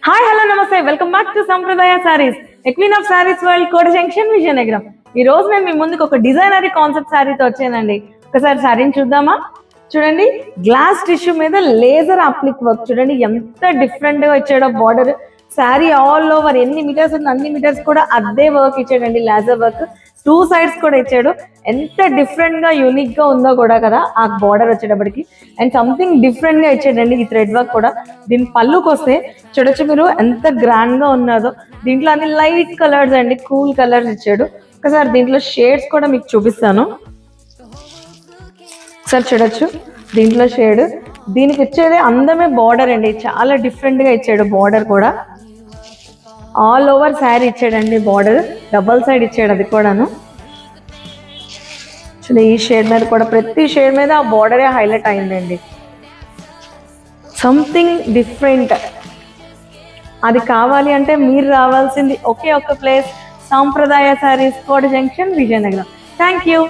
Hi hello నమస్తే, welcome back to Sampradaya Sarees, queen of sarees world, Kota junction, Vizianagaram. ఈ రోజు నేను మీ ముందుకు ఒక డిజైనరీ కాన్సెప్ట్ శారీతో వచ్చానండి. ఒకసారి శారీని చూద్దామా? చూడండి, గ్లాస్ టిష్యూ మీద లేజర్ అప్లిక్ వర్క్ చూడండి ఎంత డిఫరెంట్ గా ఇచ్చాడో. బార్డర్ శారీ ఆల్ ఓవర్ ఎన్ని మీటర్స్ ఉంది అన్ని మీటర్స్ కూడా అదే వర్క్ ఇచ్చాడండి, లేజర్ వర్క్. 2 sides కూడా ఇచ్చాడు. ఎంత డిఫరెంట్ గా యూనిక్ గా ఉందో కూడా కదా ఆ బార్డర్ వచ్చేటప్పటికి. అండ్ సంథింగ్ డిఫరెంట్ గా ఇచ్చాడండి ఈ థ్రెడ్ వర్క్ కూడా. దీని పళ్ళుకి వస్తే చూడొచ్చు మీరు ఎంత గ్రాండ్ గా ఉన్నదో. దీంట్లో అన్ని లైట్ కలర్స్ అండి, కూల్ కలర్స్ ఇచ్చాడు. ఒకసారి దీంట్లో షేడ్స్ కూడా మీకు చూపిస్తాను. ఒకసారి చూడొచ్చు దీంట్లో షేడ్. దీనికి ఇచ్చేది అందమే బార్డర్ అండి, చాలా డిఫరెంట్ గా ఇచ్చాడు బార్డర్ కూడా. ఆల్ ఓవర్ శారీ ఇచ్చాడండి బార్డర్, డబల్ సైడ్ ఇచ్చాడు అది కూడాను. ఈ షేడ్ మీద కూడా ప్రతి షేడ్ మీద ఆ బార్డరే హైలైట్ అయిందండి. సంథింగ్ డిఫరెంట్ అది కావాలి అంటే మీరు రావాల్సింది ఒకే ఒక్క ప్లేస్, సాంప్రదాయ saris, Kota junction, Vizianagaram. Thank you.